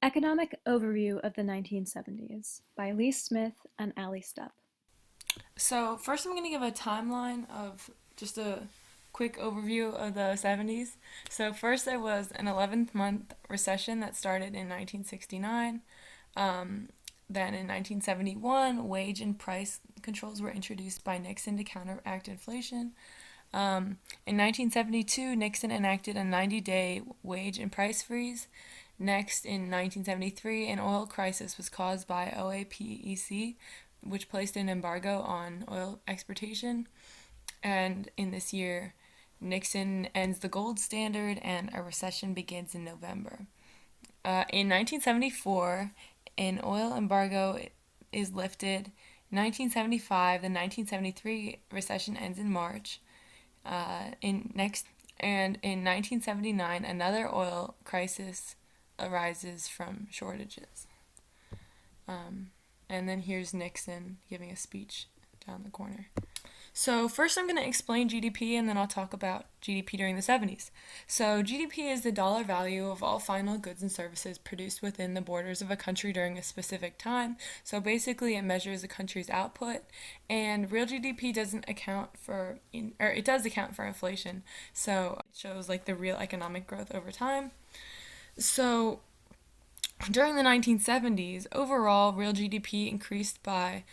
Economic Overview of the 1970s by Elise Smith and Alli Stup. So, first, I'm going to give a timeline of just a quick overview of the 70s. So, first, there was an 11th month recession that started in 1969. Then, in 1971, wage and price controls were introduced by Nixon to counteract inflation. In 1972, Nixon enacted a 90-day wage and price freeze. Next, in 1973, an oil crisis was caused by OAPEC, which placed an embargo on oil exportation. And in this year, Nixon ends the gold standard and a recession begins in November. In 1974, an oil embargo is lifted. In 1975, the 1973 recession ends in March. In 1979, another oil crisis arises from shortages. And then here's Nixon giving a speech down the corner. So first I'm going to explain GDP and then I'll talk about GDP during the 70s. So GDP is the dollar value of all final goods and services produced within the borders of a country during a specific time. So basically it measures a country's output, and real GDP doesn't account for it does account for inflation. So it shows like the real economic growth over time. So during the 1970s, overall real GDP increased by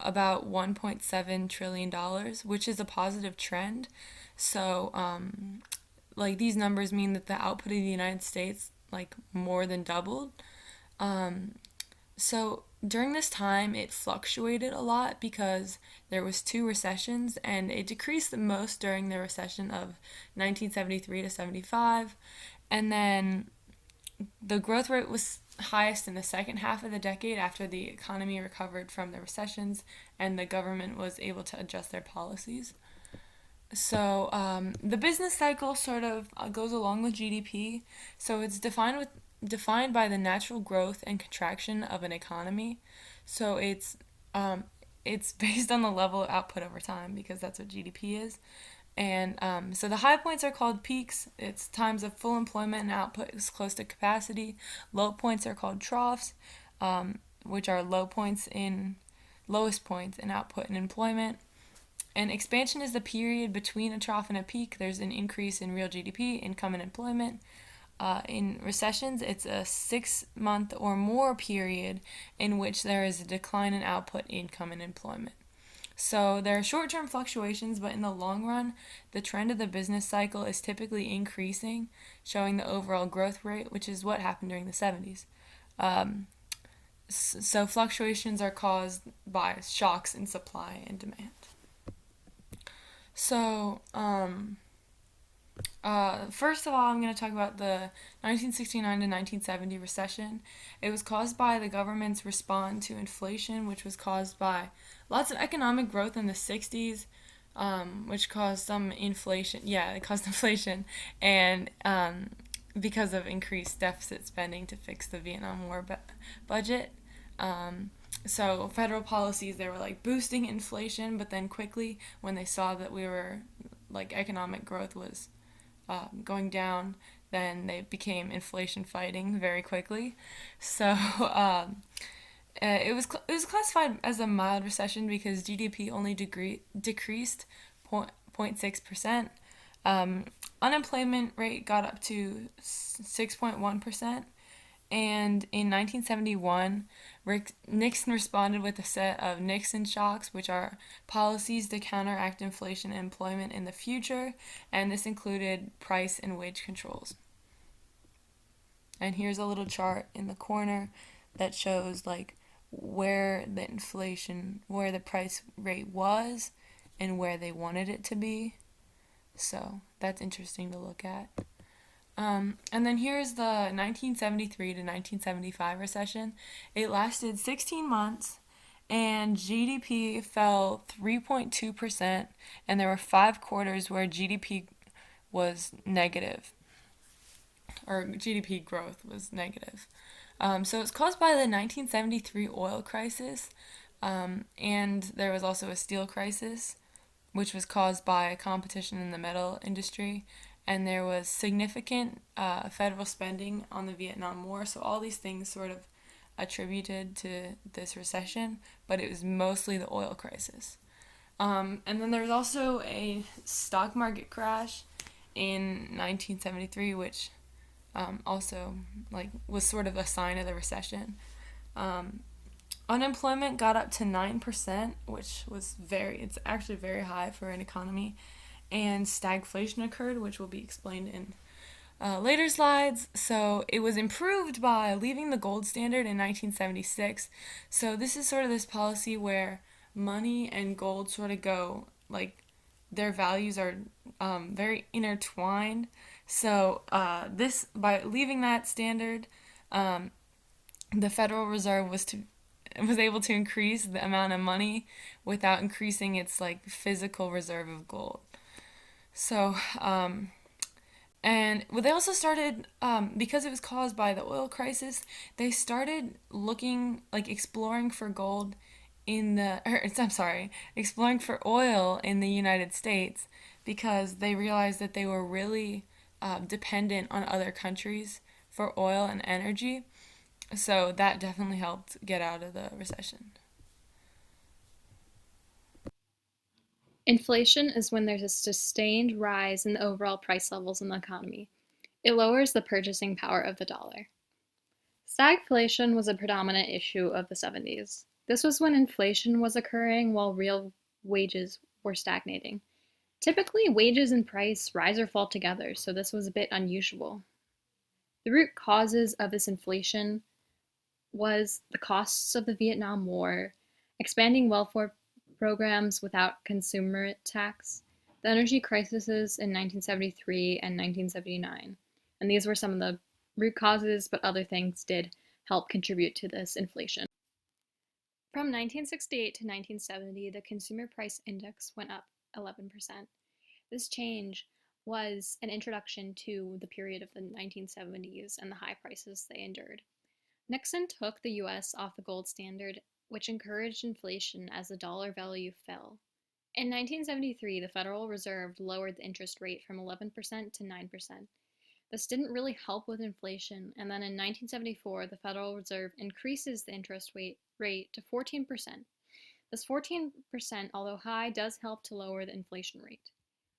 about $1.7 trillion, which is a positive trend. So, like these numbers mean that the output of the United States like more than doubled. So during this time, it fluctuated a lot because there was two recessions, and it decreased the most during the recession of 1973 to 75, and then the growth rate was highest in the second half of the decade after the economy recovered from the recessions and the government was able to adjust their policies. So the business cycle sort of goes along with GDP. So it's defined by the natural growth and contraction of an economy. So it's based on the level of output over time because that's what GDP is. And so the high points are called peaks. It's times of full employment and output is close to capacity. Low points are called troughs, which are lowest points in output and employment. And expansion is the period between a trough and a peak. There's an increase in real GDP, income, and employment. In recessions, it's a 6-month or more period in which there is a decline in output, income, and employment. So there are short-term fluctuations, but in the long run, the trend of the business cycle is typically increasing, showing the overall growth rate, which is what happened during the 70s. So fluctuations are caused by shocks in supply and demand. So first of all, I'm going to talk about the 1969 to 1970 recession. It was caused by the government's response to inflation, which was caused by lots of economic growth in the 60s, which caused some inflation. Yeah, it caused inflation, and because of increased deficit spending to fix the Vietnam War budget. So federal policies, they were like boosting inflation, but then quickly when they saw that we were like economic growth was going down, then they became inflation fighting very quickly. So it was classified as a mild recession because GDP only decreased 0.6%. Unemployment rate got up to 6.1%. And in 1971, Nixon responded with a set of Nixon shocks, which are policies to counteract inflation and employment in the future, and this included price and wage controls. And here's a little chart in the corner that shows like where the price rate was and where they wanted it to be. So that's interesting to look at. And then here's the 1973 to 1975 recession. It lasted 16 months, and GDP fell 3.2%, and there were 5 quarters where GDP was negative, or GDP growth was negative. So it's caused by the 1973 oil crisis, and there was also a steel crisis, which was caused by competition in the metal industry. and there was significant federal spending on the Vietnam War. So all these things sort of attributed to this recession, but it was mostly the oil crisis. And then there was also a stock market crash in 1973, which also was sort of a sign of the recession. Um, Unemployment got up to 9%, which was it's actually very high for an economy, and stagflation occurred, which will be explained in later slides. So it was improved by leaving the gold standard in 1976. So this is sort of this policy where money and gold sort of go their values are very intertwined. So this by leaving that standard, the Federal Reserve was able to increase the amount of money without increasing its physical reserve of gold. So and they also started, because it was caused by the oil crisis, they started exploring for gold exploring for oil in the United States because they realized that they were really dependent on other countries for oil and energy. So that definitely helped get out of the recession. Inflation is when there's a sustained rise in the overall price levels in the economy. It lowers the purchasing power of the dollar. Stagflation was a predominant issue of the 70s. This was when inflation was occurring while real wages were stagnating. Typically, wages and price rise or fall together, so this was a bit unusual. The root causes of this inflation was the costs of the Vietnam War, expanding welfare programs without consumer tax, the energy crises in 1973 and 1979. And these were some of the root causes, but other things did help contribute to this inflation. From 1968 to 1970, the Consumer Price Index went up 11%. This change was an introduction to the period of the 1970s and the high prices they endured. Nixon took the US off the gold standard, which encouraged inflation as the dollar value fell. In 1973, the Federal Reserve lowered the interest rate from 11% to 9%. This didn't really help with inflation, and then in 1974, the Federal Reserve increases the interest rate to 14%. This 14%, although high, does help to lower the inflation rate.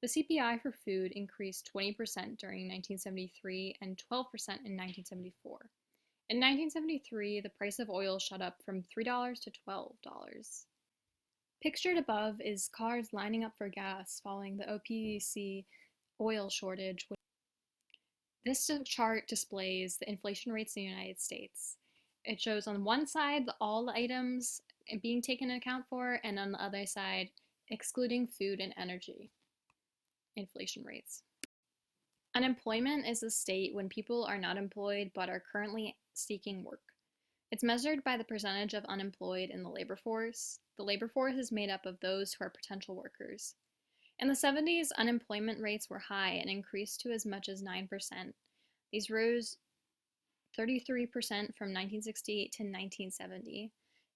The CPI for food increased 20% during 1973 and 12% in 1974. In 1973, the price of oil shot up from $3 to $12. Pictured above is cars lining up for gas following the OPEC oil shortage. This chart displays the inflation rates in the United States. It shows on one side all the items being taken into account for, and on the other side, excluding food and energy inflation rates. Unemployment is a state when people are not employed but are currently seeking work. It's measured by the percentage of unemployed in the labor force. The labor force is made up of those who are potential workers. In the 70s, unemployment rates were high and increased to as much as 9%. These rose 33% from 1968 to 1970.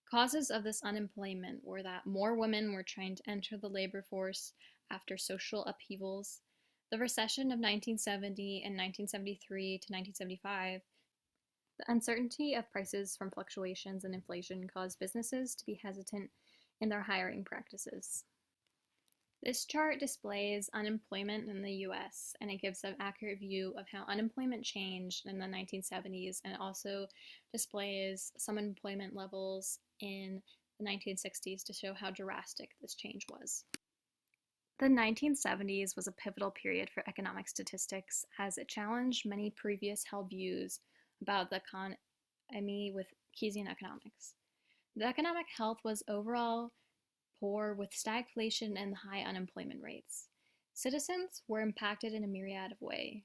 Causes of this unemployment were that more women were trying to enter the labor force after social upheavals, the recession of 1970 and 1973 to 1975. The uncertainty of prices from fluctuations and inflation caused businesses to be hesitant in their hiring practices. This chart displays unemployment in the US, and it gives an accurate view of how unemployment changed in the 1970s, and also displays some employment levels in the 1960s to show how drastic this change was. The 1970s was a pivotal period for economic statistics as it challenged many previous held views about the economy with Keynesian economics. The economic health was overall poor with stagflation and high unemployment rates. Citizens were impacted in a myriad of ways.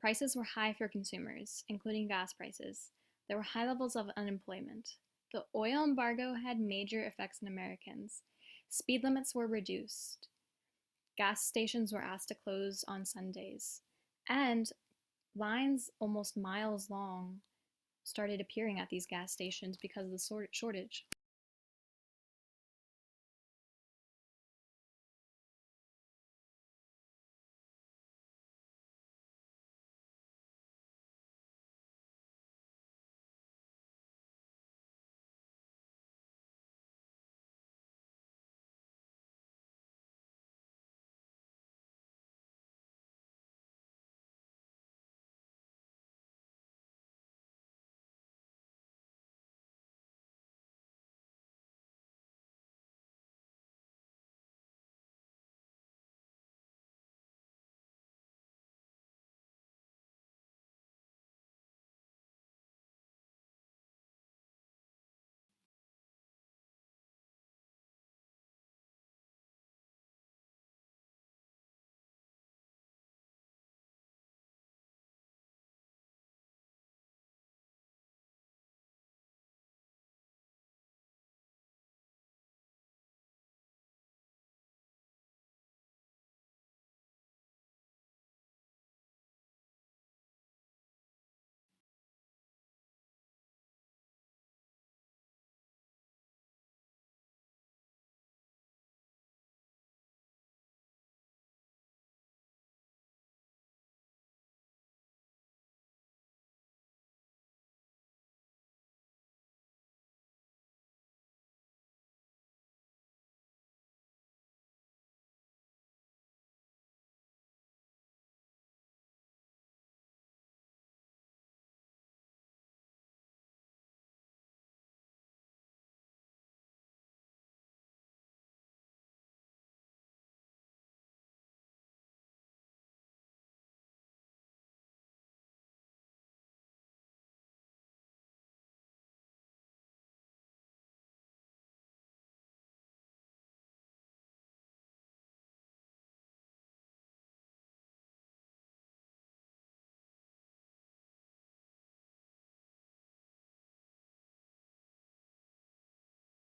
Prices were high for consumers, including gas prices. There were high levels of unemployment. The oil embargo had major effects on Americans. Speed limits were reduced. Gas stations were asked to close on Sundays. And lines almost miles long started appearing at these gas stations because of the shortage.